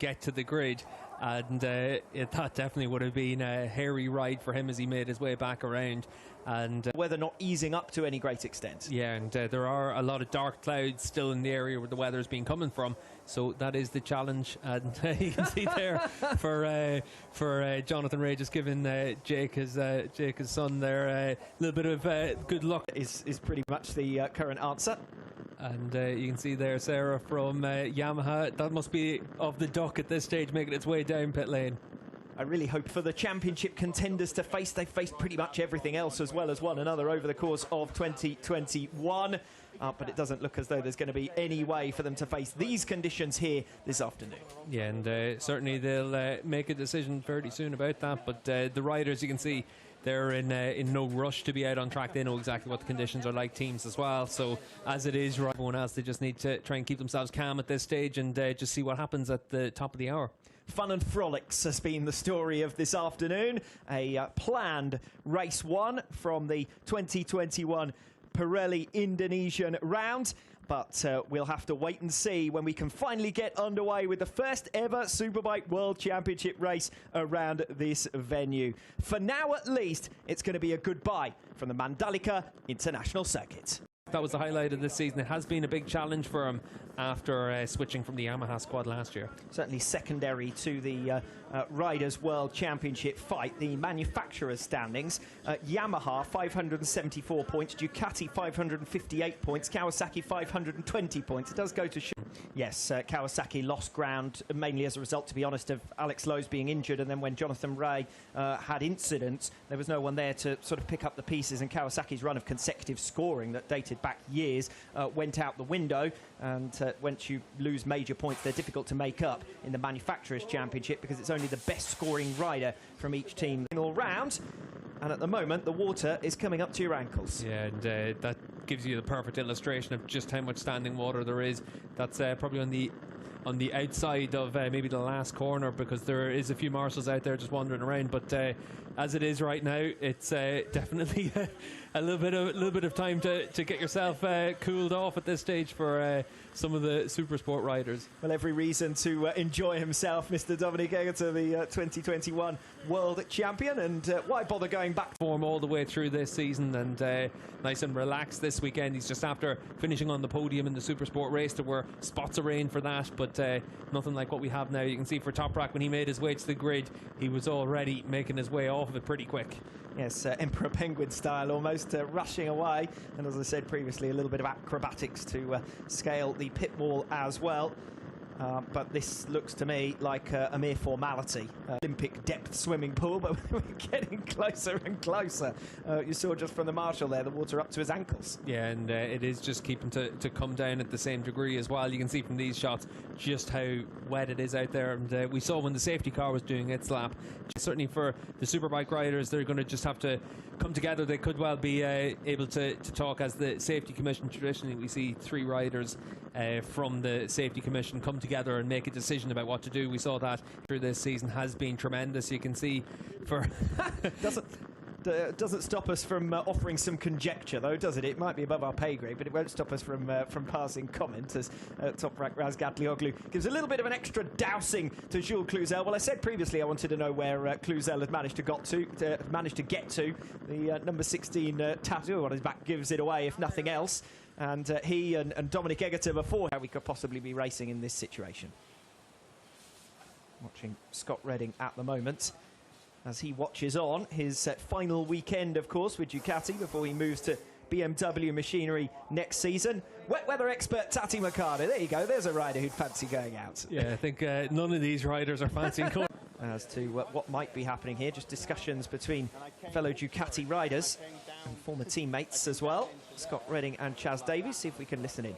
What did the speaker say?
get to the grid. And that definitely would have been a hairy ride for him as he made his way back around. And weather not easing up to any great extent. Yeah, and there are a lot of dark clouds still in the area where the weather's been coming from. So that is the challenge. And you can see there for Jonathan Ray just giving Jake, his son there, a little bit of good luck. Is pretty much the current answer. And you can see there Sarah from Yamaha. That must be of the duck at this stage, making its way down pit lane. I really hope for the championship contenders to face. They've faced pretty much everything else as well as one another over the course of 2021. But it doesn't look as though there's going to be any way for them to face these conditions here this afternoon. Yeah, and certainly they'll make a decision fairly soon about that. But the riders, you can see, they're in no rush to be out on track. They know exactly what the conditions are like, teams as well. So as it is, everyone else, they just need to try and keep themselves calm at this stage and just see what happens at the top of the hour. Fun and frolics has been the story of this afternoon. A planned race one from the 2021 Pirelli Indonesian round. But we'll have to wait and see when we can finally get underway with the first ever Superbike World Championship race around this venue. For now, at least, it's going to be a goodbye from the Mandalika International Circuit. That was the highlight of this season. It has been a big challenge for him after switching from the Yamaha squad last year. Certainly secondary to the Riders World Championship fight, the manufacturers' standings. Yamaha 574 points, Ducati 558 points, Kawasaki 520 points. It does go to show. Yes, Kawasaki lost ground mainly as a result, to be honest, of Alex Lowe's being injured, and then when Jonathan Ray had incidents, there was no one there to sort of pick up the pieces, and Kawasaki's run of consecutive scoring that dated back years went out the window. And once you lose major points, they're difficult to make up in the Manufacturers' Championship because it's only the best scoring rider from each team all round. And at the moment, the water is coming up to your ankles. Yeah, and that gives you the perfect illustration of just how much standing water there is. That's probably on the outside of maybe the last corner, because there is a few marshals out there just wandering around. But as it is right now, it's definitely a little bit of time to get yourself cooled off at this stage for some of the super sport riders. Well, every reason to enjoy himself, Mr. Dominic Egerter, the 2021 World Champion, and why bother going back? Form all the way through this season, and nice and relaxed this weekend. He's just after finishing on the podium in the super sport race. There were spots of rain for that, but nothing like what we have now. You can see for Toprak, when he made his way to the grid, he was already making his way off of it pretty quick. Yes, Emperor Penguin style, almost rushing away. And as I said previously, a little bit of acrobatics to scale the pit wall as well. But this looks to me like a mere formality. Olympic depth swimming pool, but we're getting closer and closer. You saw just from the marshal there, the water up to his ankles. Yeah, and it is just keeping to come down at the same degree as well. You can see from these shots just how wet it is out there. And we saw when the safety car was doing its lap. Certainly for the Superbike riders, they're going to just have to come together. They could well be able to talk as the Safety Commission. Traditionally, we see three riders from the Safety Commission come together and make a decision about what to do. We saw that through this season has been tremendous. You can see for doesn't stop us from offering some conjecture, though, does it? It might be above our pay grade, but it won't stop us from passing comment as Toprak Razgatlioglu gives a little bit of an extra dousing to Jules Cluzel. Well, I said previously I wanted to know where Cluzel had managed to get to. The number 16 tattoo on his back gives it away, if nothing else. And he and Dominic Egerter before how we could possibly be racing in this situation. Watching Scott Redding at the moment as he watches on his final weekend, of course, with Ducati before he moves to BMW machinery next season. Wet weather expert Tati Mercado. There you go. There's a rider who'd fancy going out. Yeah, I think none of these riders are fancying going. As to what might be happening here, just discussions between fellow Ducati riders and former teammates as well, Scott Redding and Chaz Davies. See if we can listen in.